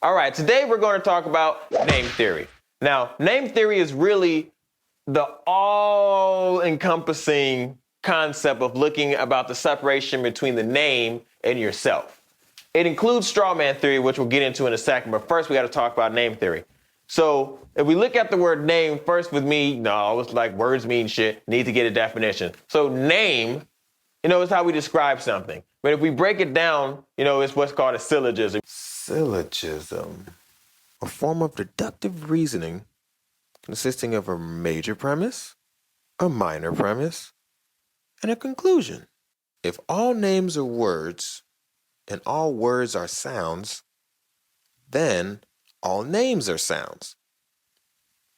All right, today we're going to talk about name theory. Now, name theory is really the all-encompassing concept of looking about the separation between the name and yourself. It includes strawman theory, which we'll get into in a second, but first we got to talk about name theory. So if we look at the word name, first with me, no, it's like words mean shit, need to get a definition. So name, is how we describe something. But if we break it down, it's what's called a syllogism. Syllogism, a form of deductive reasoning consisting of a major premise, a minor premise, and a conclusion. If all names are words and all words are sounds, then all names are sounds.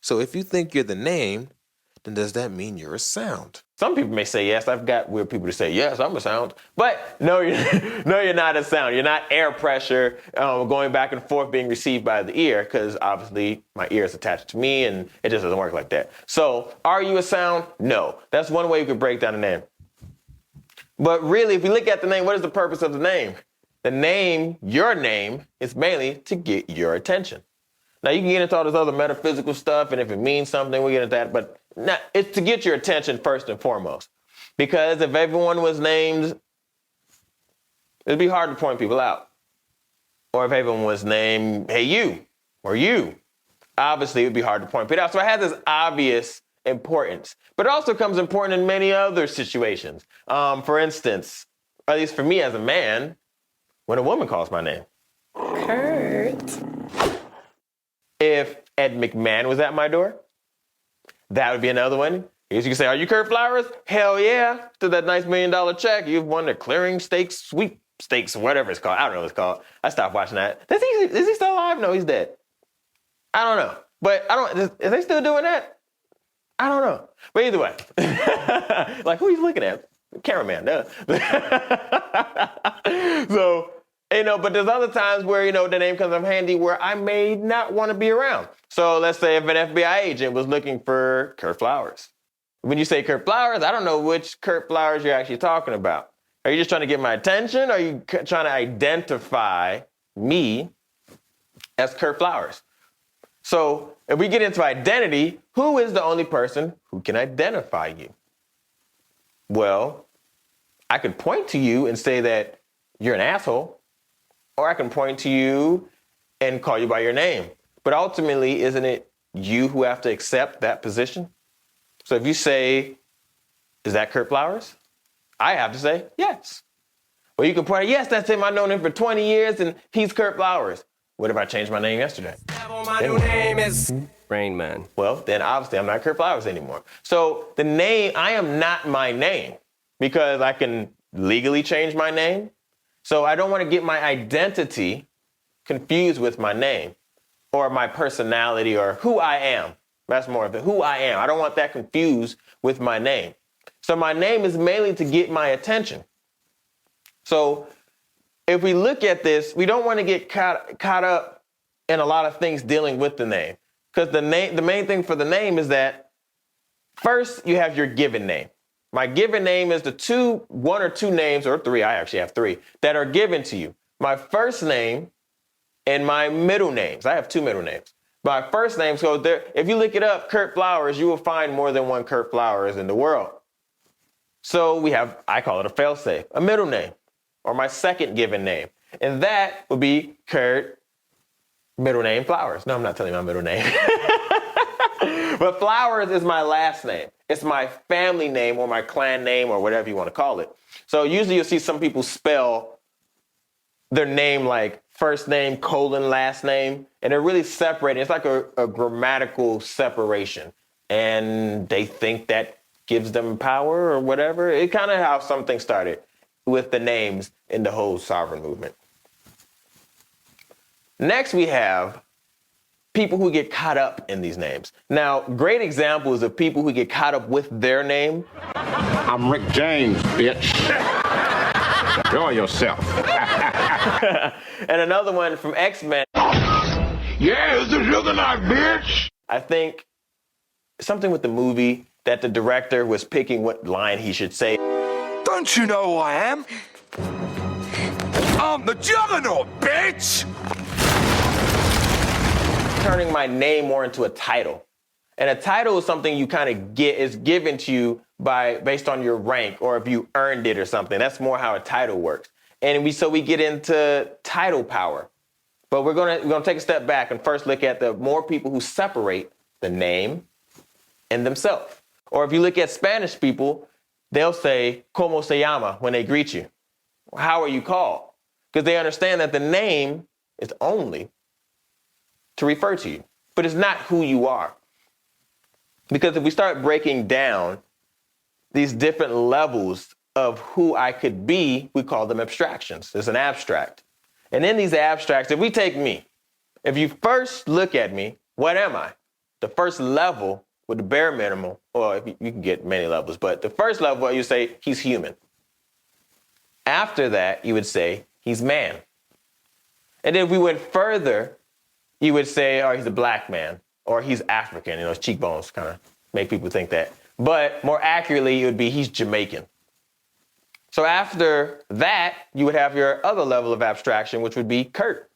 So if you think you're the name, then does that mean you're a sound? Some people may say yes. I've got weird people to say, yes, I'm a sound. But no, you're not a sound. You're not air pressure going back and forth being received by the ear, because obviously my ear is attached to me and it just doesn't work like that. So are you a sound? No. That's one way you could break down a name. But really, if you look at the name, what is the purpose of the name? The name, your name, is mainly to get your attention. Now, you can get into all this other metaphysical stuff, and if it means something, we'll get into that. But it's to get your attention first and foremost. Because if everyone was named, it'd be hard to point people out. Or if everyone was named, hey, you, or you, obviously it would be hard to point people out. So it has this obvious importance. But it also comes important in many other situations. For instance, at least for me as a man, when a woman calls my name. Kurt. If Ed McMahon was at my door, that would be another one. You can say, are you Kurt Flowers? Hell yeah. To that nice $1 million check, you've won the clearing stakes, sweepstakes, whatever it's called. I don't know what it's called. I stopped watching that. Is he still alive? No, he's dead. I don't know. But is they still doing that? I don't know. But either way, like who he's looking at? The cameraman, duh. So, but there's other times where, the name comes up handy where I may not want to be around. So let's say if an FBI agent was looking for Kurt Flowers. When you say Kurt Flowers, I don't know which Kurt Flowers you're actually talking about. Are you just trying to get my attention? Or are you trying to identify me as Kurt Flowers? So if we get into identity, who is the only person who can identify you? Well, I could point to you and say that you're an asshole. Or I can point to you and call you by your name. But ultimately, isn't it you who have to accept that position? So if you say, is that Kurt Flowers? I have to say, yes. Well, you can point out, yes, that's him. I've known him for 20 years and he's Kurt Flowers. What if I changed my name yesterday? My new name is Rain Man. Well, then obviously I'm not Kurt Flowers anymore. So the name, I am not my name because I can legally change my name. So I don't want to get my identity confused with my name or my personality or who I am. That's more of it, who I am. I don't want that confused with my name. So my name is mainly to get my attention. So if we look at this, we don't want to get caught up in a lot of things dealing with the name. Because the main thing for the name is that first you have your given name. My given name is one or two names, or three, I actually have three, that are given to you. My first name and my middle names. I have two middle names. My first name, so if you look it up, Kurt Flowers, you will find more than one Kurt Flowers in the world. So I call it a failsafe, a middle name, or my second given name. And that would be Kurt, middle name, Flowers. No, I'm not telling you my middle name. But Flowers is my last name. It's my family name or my clan name or whatever you want to call it. So usually you'll see some people spell their name like first name, colon, last name, and they're really separated. It's like a grammatical separation. And they think that gives them power or whatever. It's kind of how something started with the names in the whole sovereign movement. Next, we have people who get caught up in these names. Now, great examples of people who get caught up with their name. I'm Rick James, bitch. Enjoy yourself. And another one from X-Men. Yeah, it's the Juggernaut, bitch. I think something with the movie that the director was picking what line he should say. Don't you know who I am? I'm the Juggernaut, bitch! turning my name more into a title. And a title is something you kind of get, is given to you based on your rank or if you earned it or something. That's more how a title works. And we get into title power. But we're gonna take a step back and first look at the more people who separate the name and themselves. Or if you look at Spanish people, they'll say, ¿Cómo se llama? When they greet you. How are you called? Because they understand that the name is only to refer to you, but it's not who you are. Because if we start breaking down these different levels of who I could be, we call them abstractions. There's an abstract. And in these abstracts, if we take me, if you first look at me, what am I? The first level with the bare minimum, or if you can get many levels, but the first level, you say he's human. After that, you would say he's man. And then if we went further, you would say, oh, he's a black man, or he's African. His cheekbones kind of make people think that. But more accurately, it would be he's Jamaican. So after that, you would have your other level of abstraction, which would be Kurt.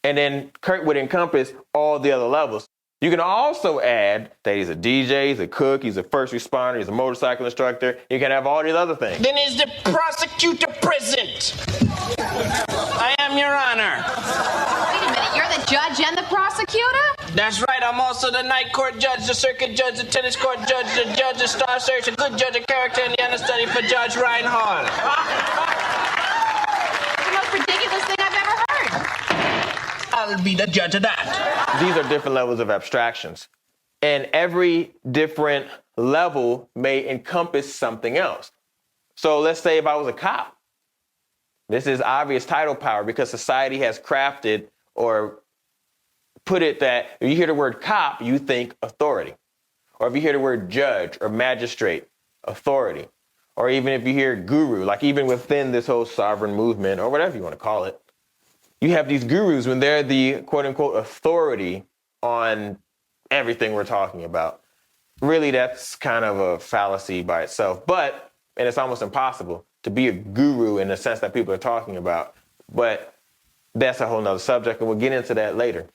And then Kurt would encompass all the other levels. You can also add that he's a DJ, he's a cook, he's a first responder, he's a motorcycle instructor. You can have all these other things. Then is the prosecutor present? I am, Your Honor. Wait a minute, you're the judge and the prosecutor? That's right, I'm also the night court judge, the circuit judge, the tennis court judge, the judge, the star search, a good judge of character, and the understudy for Judge Reinhardt. It's the most ridiculous thing I've ever heard. I'll be the judge of that. These are different levels of abstractions. And every different level may encompass something else. So let's say if I was a cop. This is obvious title power because society has crafted or put it that if you hear the word cop, you think authority. Or if you hear the word judge or magistrate, authority. Or even if you hear guru, like even within this whole sovereign movement or whatever you want to call it, you have these gurus when they're the quote unquote authority on everything we're talking about. Really, that's kind of a fallacy by itself, and it's almost impossible to be a guru in the sense that people are talking about, but that's a whole nother subject and we'll get into that later.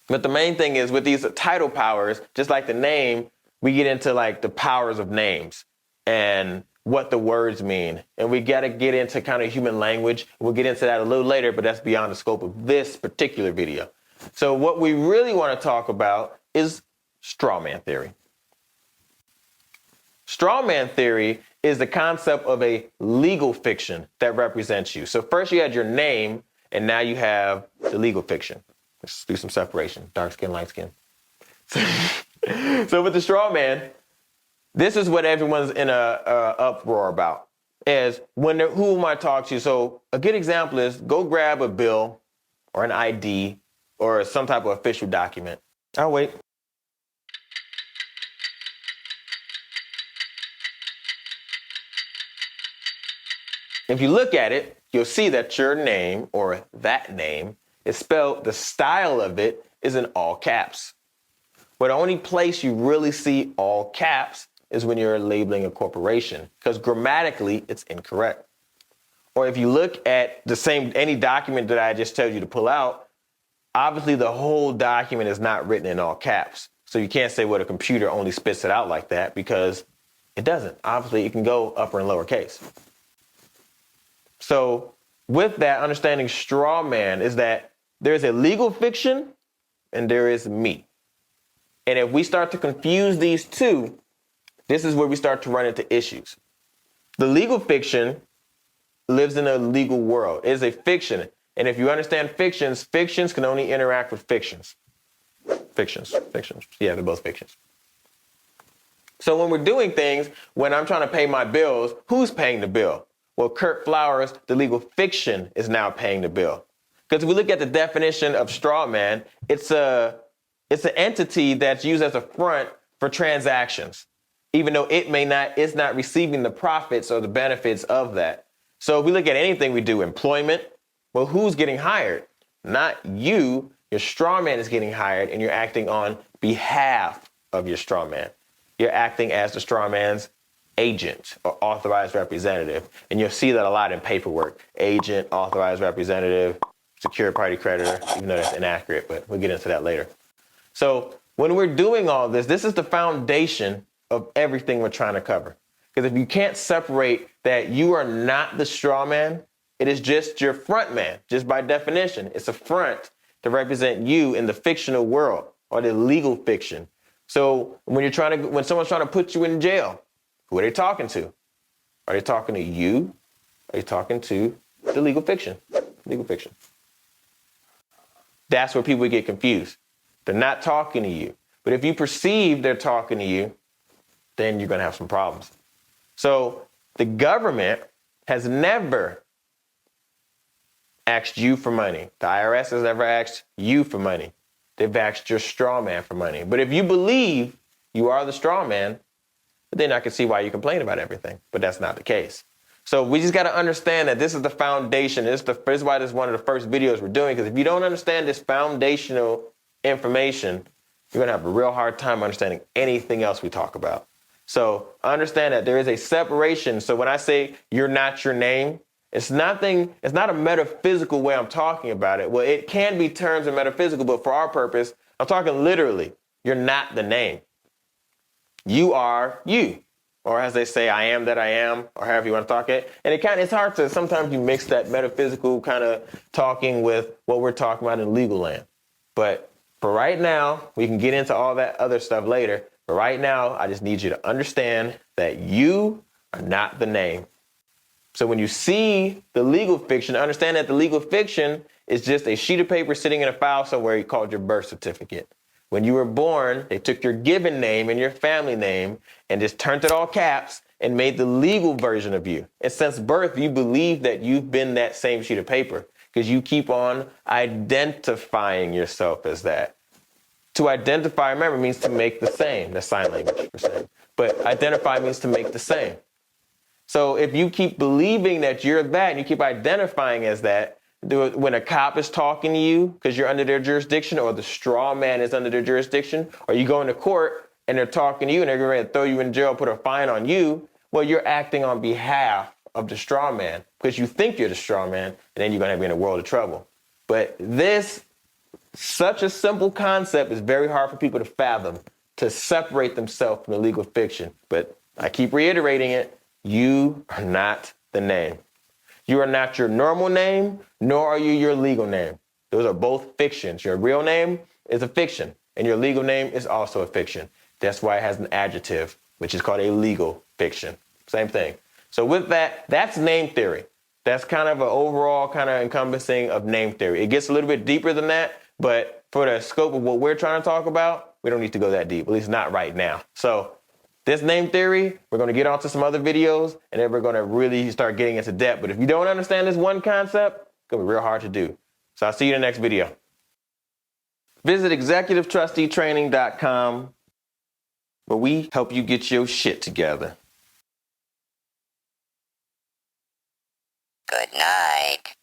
But the main thing is with these title powers, just like the name, we get into like the powers of names and what the words mean. And we got to get into kind of human language. We'll get into that a little later, but that's beyond the scope of this particular video. So what we really want to talk about is strawman theory. Strawman theory is the concept of a legal fiction that represents you. So first you had your name, and now you have the legal fiction. Let's do some separation. Dark skin, light skin. So with the straw man, this is what everyone's in a uproar about. Is who am I talking to? So a good example is go grab a bill or an ID or some type of official document. I'll wait. If you look at it, you'll see that your name or that name is spelled, the style of it is in all caps. But the only place you really see all caps is when you're labeling a corporation, because grammatically it's incorrect. Or if you look at any document that I just told you to pull out, obviously the whole document is not written in all caps. So you can't say, well, the computer only spits it out like that because it doesn't. Obviously it can go upper and lower case. So with that, understanding straw man is that there's a legal fiction and there is me. And if we start to confuse these two, this is where we start to run into issues. The legal fiction lives in a legal world. It is a fiction. And if you understand fictions can only interact with fictions. Fictions. Yeah, they're both fictions. So when we're doing things, when I'm trying to pay my bills, who's paying the bill? Well, Kurt Flowers, the legal fiction, is now paying the bill. Because if we look at the definition of straw man, it's an entity that's used as a front for transactions, even though it's not receiving the profits or the benefits of that. So if we look at anything we do, employment, well, who's getting hired? Not you. Your straw man is getting hired and you're acting on behalf of your straw man. You're acting as the straw man's agent or authorized representative. And you'll see that a lot in paperwork. Agent, authorized representative. secured party creditor, even though that's inaccurate, but we'll get into that later. So when we're doing all this, this is the foundation of everything we're trying to cover. Because if you can't separate that you are not the straw man, it is just your front man, just by definition. It's a front to represent you in the fictional world or the legal fiction. So when someone's trying to put you in jail, who are they talking to? Are they talking to you? Are they talking to the legal fiction? Legal fiction. That's where people get confused. They're not talking to you. But if you perceive they're talking to you, then you're going to have some problems. So the government has never asked you for money. The IRS has never asked you for money. They've asked your straw man for money. But if you believe you are the straw man, then I can see why you complain about everything. But that's not the case. So we just got to understand that this is the foundation. This is why this is one of the first videos we're doing. Because if you don't understand this foundational information, you're going to have a real hard time understanding anything else we talk about. So understand that there is a separation. So when I say you're not your name, it's not a metaphysical way I'm talking about it. Well, it can be terms of metaphysical, but for our purpose, I'm talking literally. You're not the name. You are you. Or as they say, I am that I am, or however you want to talk it. And it's hard to, sometimes you mix that metaphysical kind of talking with what we're talking about in legal land. But for right now, we can get into all that other stuff later. But right now, I just need you to understand that you are not the name. So when you see the legal fiction, understand that the legal fiction is just a sheet of paper sitting in a file somewhere called your birth certificate. When you were born, they took your given name and your family name and just turned it all caps and made the legal version of you. And since birth, you believe that you've been that same sheet of paper because you keep on identifying yourself as that. To identify, remember, means to make the same. That's sign language for saying. But identify means to make the same. So if you keep believing that you're that and you keep identifying as that, when a cop is talking to you because you're under their jurisdiction, or the straw man is under their jurisdiction, or you go into court and they're talking to you and they're going to throw you in jail, put a fine on you, well, you're acting on behalf of the straw man because you think you're the straw man, and then you're going to be in a world of trouble. But this, such a simple concept, is very hard for people to fathom, to separate themselves from the legal fiction. But I keep reiterating it. You are not the name. You are not your normal name, nor are you your legal name. Those are both fictions. Your real name is a fiction, and your legal name is also a fiction. That's why it has an adjective, which is called a legal fiction. Same thing. So with that, that's name theory. That's kind of an overall kind of encompassing of name theory. It gets a little bit deeper than that, but for the scope of what we're trying to talk about, we don't need to go that deep, at least not right now. So this name theory, we're going to get onto some other videos, and then we're going to really start getting into depth. But if you don't understand this one concept, it's going to be real hard to do. So I'll see you in the next video. Visit executivetrusteetraining.com, where we help you get your shit together. Good night.